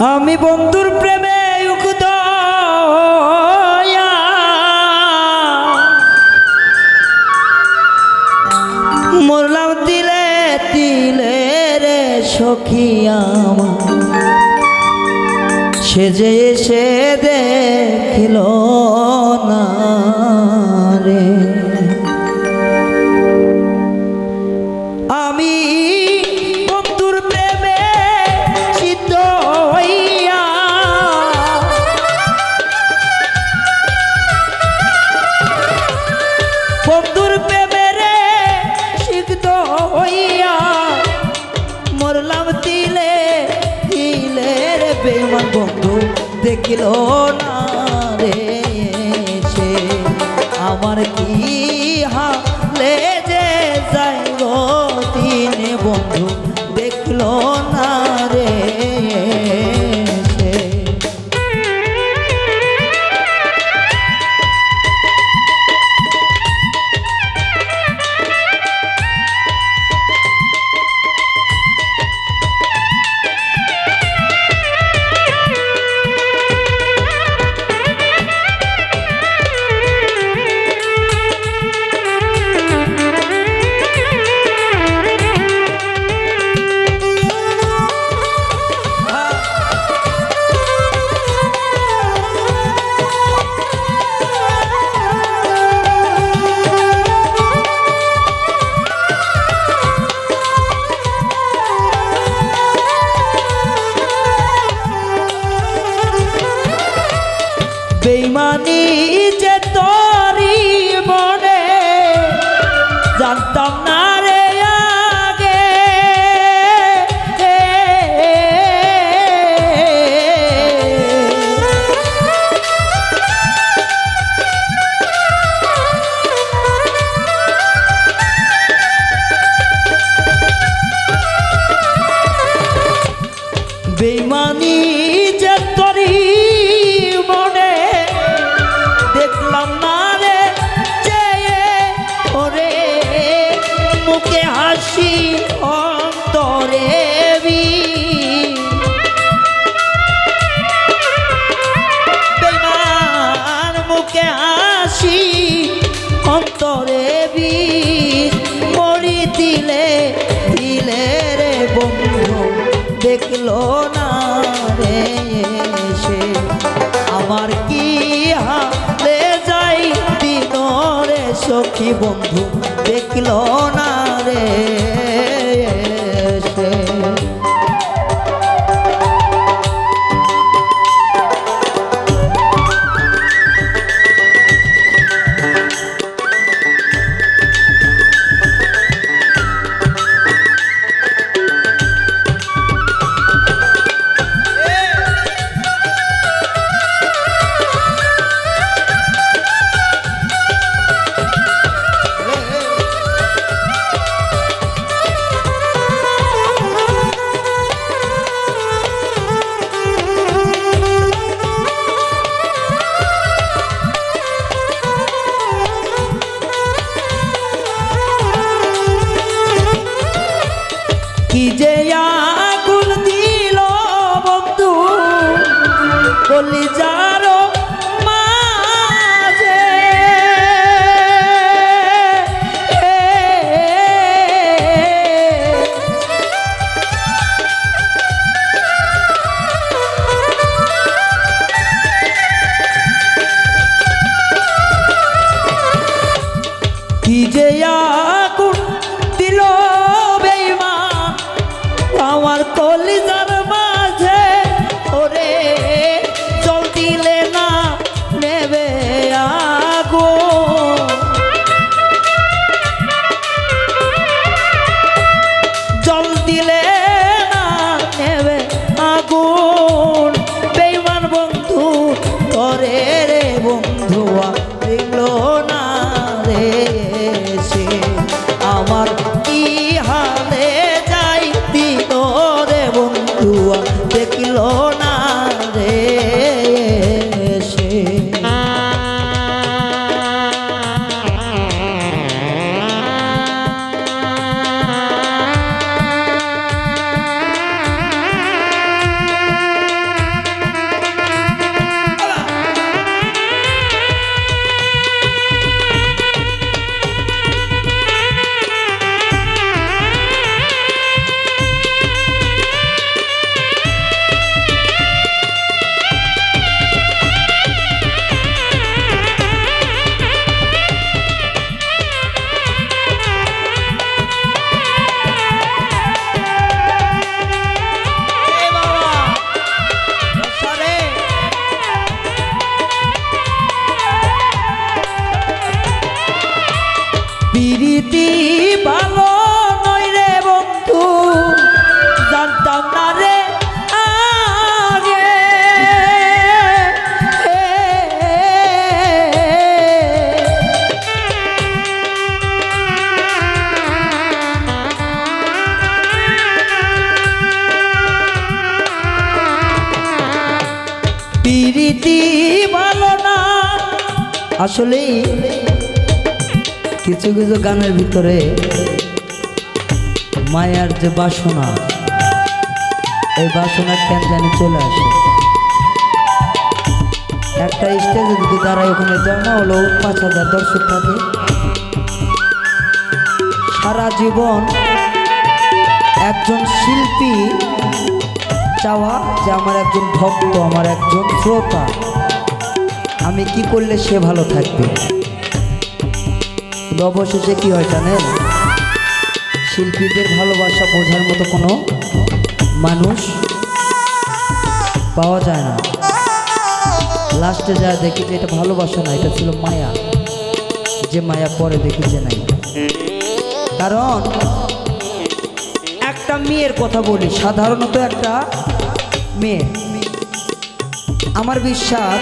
আমি বন্ধুর প্রেমে উকুত মরলাম দিলে দিলে রে সখী আমার সে যে এসে দেখিল না রে। আমি বন্ধুর প্রেমে সিদ্ধ হইয়া বন্ধুর প্রেমে রে সিদ্ধ হইয়া মরলাম দিলে দিলে রে বেঈমান বন্ধু দেখিল না রে সে আমার কি হালে যে যাই গো দিনে বন্ধু দেখল না রে সে। বেঈমানি যে তোরি মনে জানতাম না রে আগে বেঈমানি যে তোরি মনে দেখলাম না রে চেয়ে ওরে মুখে হাসি অন্তরে বেঈমান মুখে হাসি অন্তরে মরি দিলে দিলে রে বন্ধু দেখলো না রে সে আমার কি হালে যাই দিন রে সখী বন্ধু দেখল না রে সে। কি যে আগুন দিল বন্ধু কলিজার মাঝে কি যে আগুন দিল আমার কলিজার মাঝে ওরে জল দিলে না নেবে আগুন জল দিলে না নেবে আগুন বেঈমান বন্ধু তোরে রে বন্ধু দেখল না রে সে আমার কি হালে যাই দিন রে স্মৃতি ভালো না। আসলেই কিছু কিছু গানের ভিতরে মায়ার যে বাসনা, এই বাসনা কেন জানি চলে আসে। একটা স্টেজে যদি দাঁড়ায় ওখানে জমা হলো ৫,০০০ দর্শক থাকে, সারা জীবন একজন শিল্পী চাওয়া যে আমার একজন ভক্ত, আমার একজন শ্রোতা, আমি কি করলে সে ভালো থাকবে। অবশেষে কি হয় জানেন, শিল্পীদের ভালোবাসা বোঝার মতো কোনো মানুষ পাওয়া যায় না। লাস্টে যা দেখি যে এটা ভালোবাসা না, এটা ছিল মায়া, যে মায়া পরে দেখি যে নাই। কারণ একটা মেয়ের কথা বলি, সাধারণত একটা মেয়ে, আমার বিশ্বাস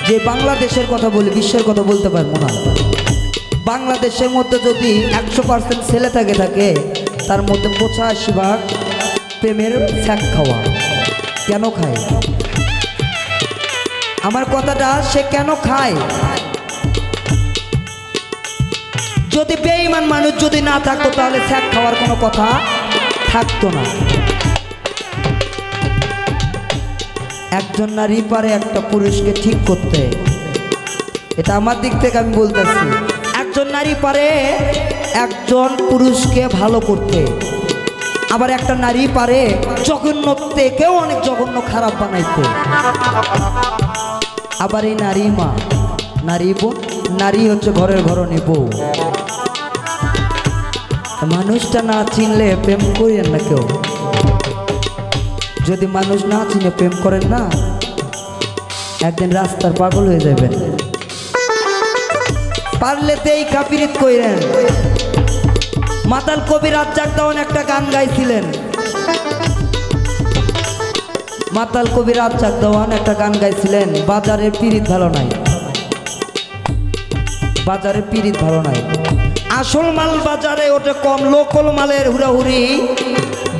যে বাংলাদেশের কথা বলি, বিশ্বের কথা বলতে পারবো না। বাংলাদেশের মধ্যে যদি 100% ছেলে থাকে তার মধ্যে 85% প্রেমের ছ্যাক খাওয়া। কেন খায়? আমার কথাটা, সে কেন খায়? যদি বেঈমান মানুষ যদি না থাকতো তাহলে ছ্যাক খাওয়ার কোনো কথা থাকতো না। একজন নারী পারে একটা পুরুষকে ঠিক করতে, এটা আমার দিক থেকে আমি বলতেছি। একজন নারী পারে একজন পুরুষকে ভালো করতে, আবার একটা নারী পারে জঘন্য থেকেও অনেক জঘন্য খারাপ বানাইতে। আবার এই নারী মা, নারী বোন, নারী হচ্ছে ঘরের ঘরণী বউ। মানুষটা না চিনলে প্রেম করেন না কেউ। যদি মানুষ না চিনে প্রেম করেন না, একদিন রাস্তার পাগল হয়ে যাবেন। পারলে তেই কাপিরিত কইরেন। মাতাল কবি রাজ্জাক দেওয়ান একটা গান গাইছিলেন। মাতাল কবি রাজ্জাক দেওয়ান একটা গান গাইছিলেন, বাজারের পিরিত ভালো নাই, বাজারে পিরিত ভালো নাই। আসল মাল বাজারে ওটা কম, লোকাল মালের হুড়াহুড়ি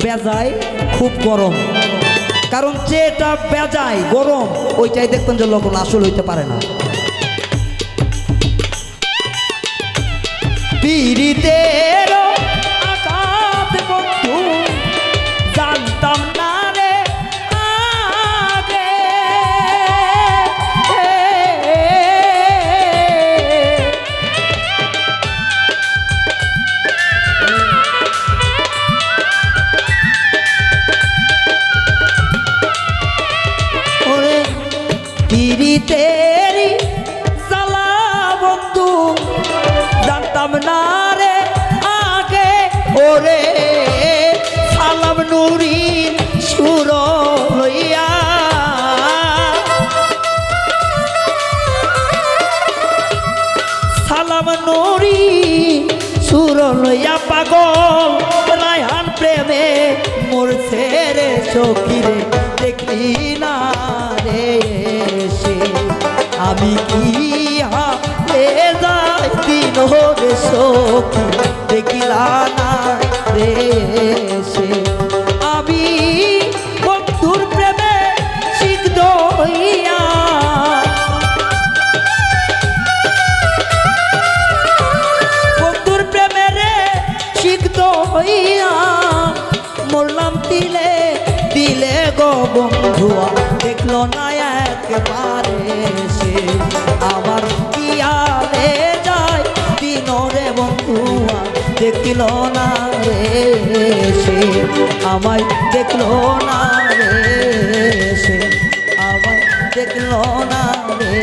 বেজায় খুব গরম। কারণ যেটা বেজায় গরম ওইটাই দেখবেন যে লোকাল, আসল হইতে পারে না। পিরিতের আঘাত বন্ধু জানতাম না রে আগে, ওরে পিরিতেরি সালা বন্ধু জানতাম না রে আগে, ওরে সালাম নুরির সুর লইয়া, সালাম নুরি সুর লইয়া পাগল রায়হান প্রেমে মরছে রে সখীরে, দেখলি না রে সে আমি কি হাতে যাই দিন রে সখী, দেখিলা না রে সে আমি বন্ধুর প্রেমে সিদ্ধ হইয়া, বন্ধুর প্রেমে রে সিদ্ধ হইয়া মরলাম দিলে দিলে গো বন্ধুয়া, দেখলো না একবারে সে আমার কিয়ালে যায় দিন রে বন্ধুয়া, দেখলো না রে সে আমায়, দেখলো না রে সে আমায়, দেখলো না রে